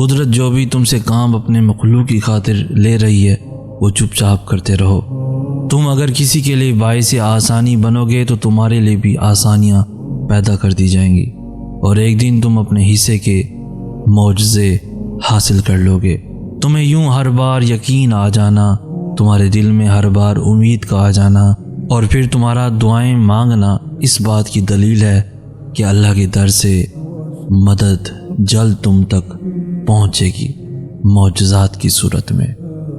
قدرت جو بھی تم سے کام اپنے مخلوق کی خاطر لے رہی ہے وہ چپ چاپ کرتے رہو۔ تم اگر کسی کے لیے باعث آسانی بنو گے تو تمہارے لیے بھی آسانیاں پیدا کر دی جائیں گی، اور ایک دن تم اپنے حصے کے معجزے حاصل کر لو گے۔ تمہیں یوں ہر بار یقین آ جانا، تمہارے دل میں ہر بار امید کا آ جانا، اور پھر تمہارا دعائیں مانگنا اس بات کی دلیل ہے کہ اللہ کے در سے مدد جلد تم تک پہنچے گی، معجزات کی صورت میں۔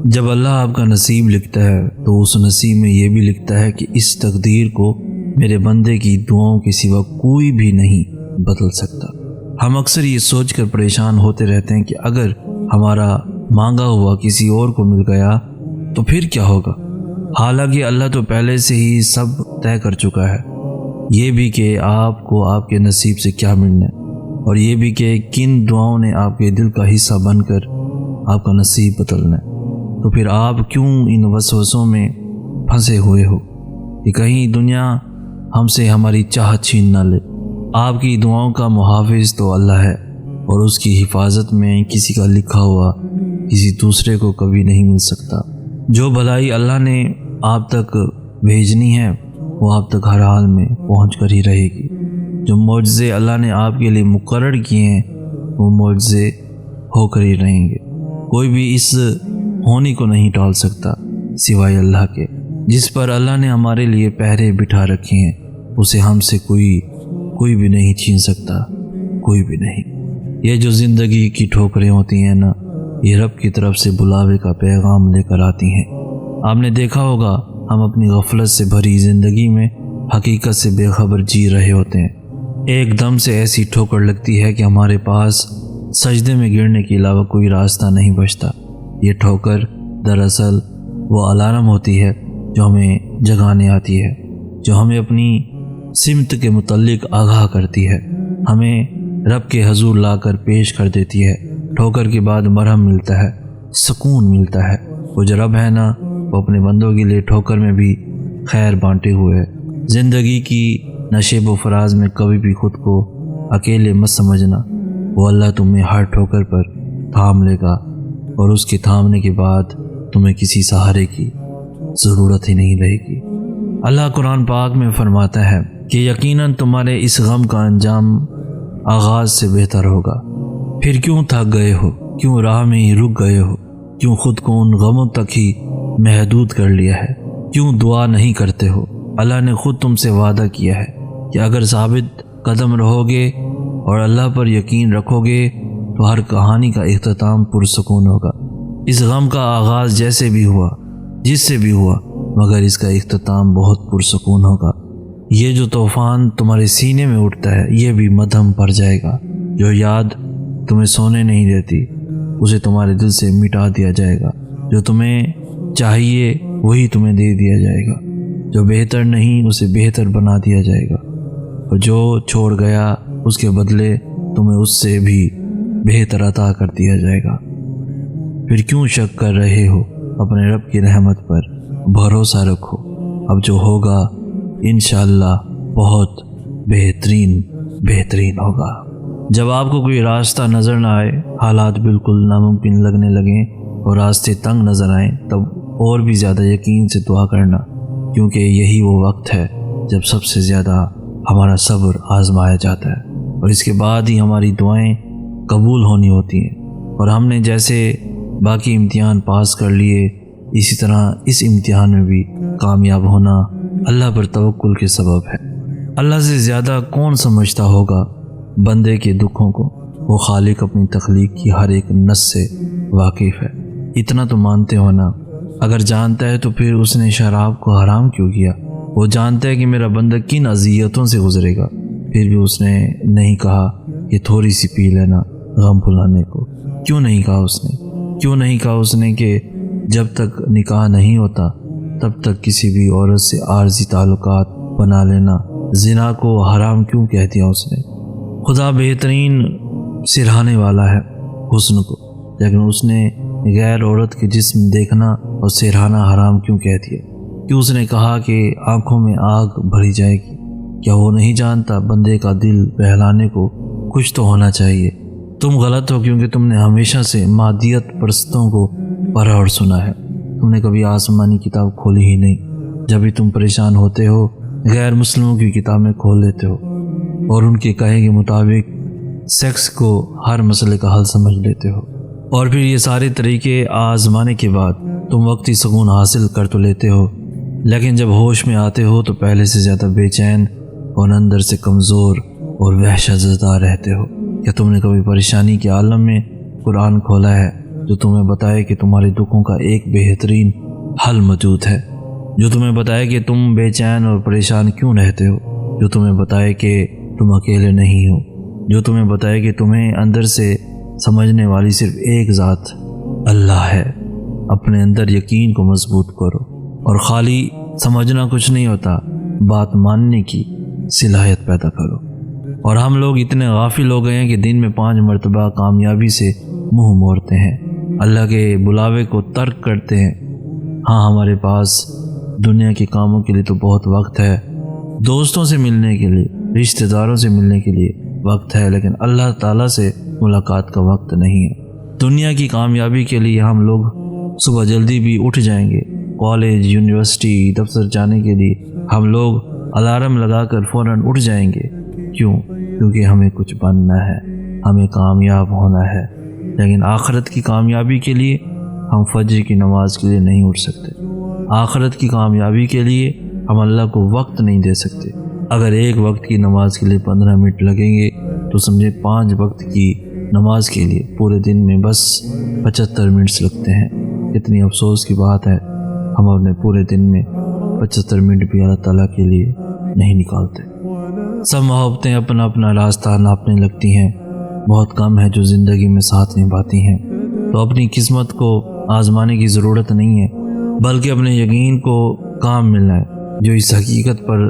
جب اللہ آپ کا نصیب لکھتا ہے تو اس نصیب میں یہ بھی لکھتا ہے کہ اس تقدیر کو میرے بندے کی دعاؤں کے سوا کوئی بھی نہیں بدل سکتا۔ ہم اکثر یہ سوچ کر پریشان ہوتے رہتے ہیں کہ اگر ہمارا مانگا ہوا کسی اور کو مل گیا تو پھر کیا ہوگا، حالانکہ اللہ تو پہلے سے ہی سب طے کر چکا ہے، یہ بھی کہ آپ کو آپ کے نصیب سے کیا ملنا ہے، اور یہ بھی کہ کن دعاؤں نے آپ کے دل کا حصہ بن کر آپ کا نصیب بدلنا ہے۔ تو پھر آپ کیوں ان وسوسوں میں پھنسے ہوئے ہو کہ کہیں دنیا ہم سے ہماری چاہت چھین نہ لے؟ آپ کی دعاؤں کا محافظ تو اللہ ہے، اور اس کی حفاظت میں کسی کا لکھا ہوا کسی دوسرے کو کبھی نہیں مل سکتا۔ جو بھلائی اللہ نے آپ تک بھیجنی ہے وہ آپ تک ہر حال میں پہنچ کر ہی رہے گی۔ جو معجزے اللہ نے آپ کے لیے مقرر کیے ہیں وہ معجزے ہو کر ہی رہیں گے۔ کوئی بھی اس ہونے کو نہیں ٹال سکتا سوائے اللہ کے۔ جس پر اللہ نے ہمارے لیے پہرے بٹھا رکھے ہیں اسے ہم سے کوئی بھی نہیں چھین سکتا، کوئی بھی نہیں۔ یہ جو زندگی کی ٹھوکریں ہوتی ہیں نا، یہ رب کی طرف سے بلاوے کا پیغام لے کر آتی ہیں۔ آپ نے دیکھا ہوگا ہم اپنی غفلت سے بھری زندگی میں حقیقت سے بے خبر جی رہے ہوتے ہیں، ایک دم سے ایسی ٹھوکر لگتی ہے کہ ہمارے پاس سجدے میں گرنے کے علاوہ کوئی راستہ نہیں بچتا۔ یہ ٹھوکر دراصل وہ الارم ہوتی ہے جو ہمیں جگانے آتی ہے، جو ہمیں اپنی سمت کے متعلق آگاہ کرتی ہے، ہمیں رب کے حضور لا کر پیش کر دیتی ہے۔ ٹھوکر کے بعد مرہم ملتا ہے، سکون ملتا ہے۔ وہ جو رب ہے نا، وہ اپنے بندوں کے لیے ٹھوکر میں بھی خیر بانٹے ہوئے ہے۔ زندگی کی نشیب و فراز میں کبھی بھی خود کو اکیلے مت سمجھنا، وہ اللہ تمہیں ہر ٹھوکر پر تھام لے گا، اور اس کے تھامنے کے بعد تمہیں کسی سہارے کی ضرورت ہی نہیں رہے گی۔ اللہ قرآن پاک میں فرماتا ہے کہ یقیناً تمہارے اس غم کا انجام آغاز سے بہتر ہوگا۔ پھر کیوں تھک گئے ہو، کیوں راہ میں ہی رک گئے ہو، کیوں خود کو ان غموں تک ہی محدود کر لیا ہے، کیوں دعا نہیں کرتے ہو؟ اللہ نے خود تم سے وعدہ کیا ہے کہ اگر ثابت قدم رہو گے اور اللہ پر یقین رکھو گے تو ہر کہانی کا اختتام پرسکون ہوگا۔ اس غم کا آغاز جیسے بھی ہوا، جس سے بھی ہوا، مگر اس کا اختتام بہت پرسکون ہوگا۔ یہ جو طوفان تمہارے سینے میں اٹھتا ہے یہ بھی مدھم پڑ جائے گا۔ جو یاد تمہیں سونے نہیں دیتی اسے تمہارے دل سے مٹا دیا جائے گا۔ جو تمہیں چاہیے وہی تمہیں دے دیا جائے گا، جو بہتر نہیں اسے بہتر بنا دیا جائے گا، اور جو چھوڑ گیا اس کے بدلے تمہیں اس سے بھی بہتر عطا کر دیا جائے گا۔ پھر کیوں شک کر رہے ہو؟ اپنے رب کی رحمت پر بھروسہ رکھو، اب جو ہوگا انشاءاللہ بہت بہترین ہوگا۔ جب آپ کو کوئی راستہ نظر نہ آئے، حالات بالکل ناممکن لگنے لگیں اور راستے تنگ نظر آئیں، تب اور بھی زیادہ یقین سے دعا کرنا، کیونکہ یہی وہ وقت ہے جب سب سے زیادہ ہمارا صبر آزمایا جاتا ہے، اور اس کے بعد ہی ہماری دعائیں قبول ہونی ہوتی ہیں۔ اور ہم نے جیسے باقی امتحان پاس کر لیے، اسی طرح اس امتحان میں بھی کامیاب ہونا اللہ پر توکل کے سبب ہے۔ اللہ سے زیادہ کون سمجھتا ہوگا بندے کے دکھوں کو؟ وہ خالق اپنی تخلیق کی ہر ایک نس سے واقف ہے۔ اتنا تو مانتے ہو نا؟ اگر جانتا ہے تو پھر اس نے شراب کو حرام کیوں کیا؟ وہ جانتا ہے کہ میرا بندہ کن اذیتوں سے گزرے گا، پھر بھی اس نے نہیں کہا کہ تھوڑی سی پی لینا غم بھلانے کو؟ کیوں نہیں کہا اس نے؟ کیوں نہیں کہا اس نے کہ جب تک نکاح نہیں ہوتا تب تک کسی بھی عورت سے عارضی تعلقات بنا لینا زنا کو حرام کیوں کہہ دیا اس نے؟ خدا بہترین سراہنے والا ہے حسن کو، لیکن اس نے غیر عورت کے جسم دیکھنا اور سراہنا حرام کیوں کہہ دیا؟ کہ اس نے کہا کہ آنکھوں میں آگ بھری جائے گی؟ کیا وہ نہیں جانتا بندے کا دل بہلانے کو کچھ تو ہونا چاہیے تم غلط ہو کیونکہ تم نے ہمیشہ سے مادیت پرستوں کو پڑھا اور سنا ہے، تم نے کبھی آسمانی کتاب کھولی ہی نہیں۔ جب بھی تم پریشان ہوتے ہو غیر مسلموں کی کتابیں کھول لیتے ہو اور ان کے کہے کے مطابق سیکس کو ہر مسئلے کا حل سمجھ لیتے ہو، اور پھر یہ سارے طریقے آزمانے کے بعد تم وقتی سکون حاصل کر تو لیتے ہو، لیکن جب ہوش میں آتے ہو تو پہلے سے زیادہ بے چین اور اندر سے کمزور اور وحشت زدہ رہتے ہو۔ کیا تم نے کبھی پریشانی کے عالم میں قرآن کھولا ہے جو تمہیں بتائے کہ تمہارے دکھوں کا ایک بہترین حل موجود ہے، جو تمہیں بتائے کہ تم بے چین اور پریشان کیوں رہتے ہو، جو تمہیں بتائے کہ تم اکیلے نہیں ہو، جو تمہیں بتائے کہ تمہیں اندر سے سمجھنے والی صرف ایک ذات اللہ ہے۔ اپنے اندر یقین کو مضبوط کرو، اور خالی سمجھنا کچھ نہیں ہوتا، بات ماننے کی صلاحیت پیدا کرو۔ اور ہم لوگ اتنے غافل ہو گئے ہیں کہ دن میں 5 مرتبہ کامیابی سے منہ موڑتے ہیں، اللہ کے بلاوے کو ترک کرتے ہیں۔ ہاں، ہمارے پاس دنیا کے کاموں کے لیے تو بہت وقت ہے، دوستوں سے ملنے کے لیے، رشتہ داروں سے ملنے کے لیے وقت ہے، لیکن اللہ تعالیٰ سے ملاقات کا وقت نہیں ہے۔ دنیا کی کامیابی کے لیے ہم لوگ صبح جلدی بھی اٹھ جائیں گے، کالج، یونیورسٹی، دفتر جانے کے لیے ہم لوگ الارم لگا کر فوراً اٹھ جائیں گے۔ کیوں؟ کیونکہ ہمیں کچھ بننا ہے، ہمیں کامیاب ہونا ہے، لیکن آخرت کی کامیابی کے لیے ہم فجر کی نماز کے لیے نہیں اٹھ سکتے۔ آخرت کی کامیابی کے لیے ہم اللہ کو وقت نہیں دے سکتے۔ اگر ایک وقت کی نماز کے لیے 15 منٹ لگیں گے تو سمجھے 5 وقت کی نماز کے لیے پورے دن میں بس 75 منٹس لگتے ہیں۔ اتنی افسوس کی بات ہے، ہم اپنے پورے دن میں 75 منٹ بھی اللہ تعالیٰ کے لیے نہیں نکالتے۔ سب محبتیں اپنا اپنا راستہ ناپنے لگتی ہیں، بہت کم ہے جو زندگی میں ساتھ نبھاتی ہیں۔ تو اپنی قسمت کو آزمانے کی ضرورت نہیں ہے، بلکہ اپنے یقین کو کام ملنا ہے جو اس حقیقت پر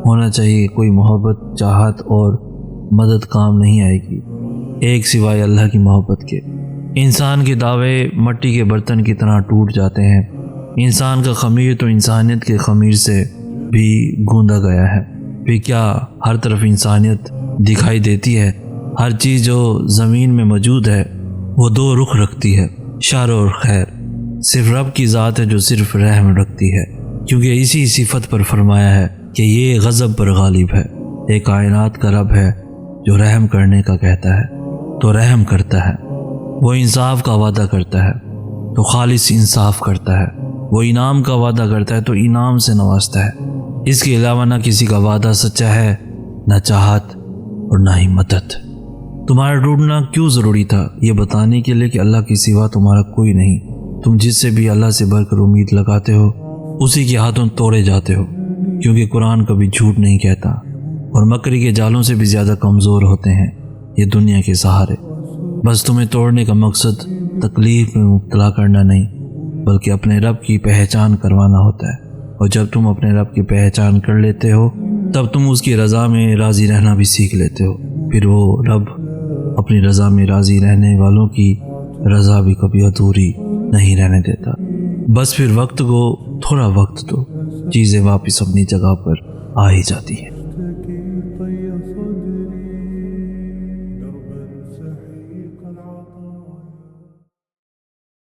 ہونا چاہیے، کوئی محبت، چاہت اور مدد کام نہیں آئے گی ایک سوائے اللہ کی محبت کے۔ انسان کے دعوے مٹی کے برتن کی طرح ٹوٹ جاتے ہیں۔ انسان کا خمیر تو انسانیت کے خمیر سے بھی گوندا گیا ہے۔ پھر کیا ہر طرف انسانیت دکھائی دیتی ہے؟ ہر چیز جو زمین میں موجود ہے وہ 2 رخ رکھتی ہے، شر اور خیر۔ صرف رب کی ذات ہے جو صرف رحم رکھتی ہے، کیونکہ اسی صفت پر فرمایا ہے کہ یہ غضب پر غالب ہے۔ ایک کائنات کا رب ہے جو رحم کرنے کا کہتا ہے تو رحم کرتا ہے، وہ انصاف کا وعدہ کرتا ہے تو خالص انصاف کرتا ہے، وہ انعام کا وعدہ کرتا ہے تو انعام سے نوازتا ہے۔ اس کے علاوہ نہ کسی کا وعدہ سچا ہے، نہ چاہت اور نہ ہی مدد۔ تمہارا ڈوبنا کیوں ضروری تھا؟ یہ بتانے کے لیے کہ اللہ کے سوا تمہارا کوئی نہیں۔ تم جس سے بھی اللہ سے بڑھ کر امید لگاتے ہو اسی کے ہاتھوں توڑے جاتے ہو، کیونکہ قرآن کبھی جھوٹ نہیں کہتا اور مکری کے جالوں سے بھی زیادہ کمزور ہوتے ہیں یہ دنیا کے سہارے۔ بس تمہیں توڑنے کا مقصد تکلیف میں مبتلا کرنا نہیں، بلکہ اپنے رب کی پہچان کروانا ہوتا ہے، اور جب تم اپنے رب کی پہچان کر لیتے ہو تب تم اس کی رضا میں راضی رہنا بھی سیکھ لیتے ہو۔ پھر وہ رب اپنی رضا میں راضی رہنے والوں کی رضا بھی کبھی ادھوری نہیں رہنے دیتا۔ بس پھر وقت کو تھوڑا وقت دو، چیزیں واپس اپنی جگہ پر آ ہی جاتی ہیں۔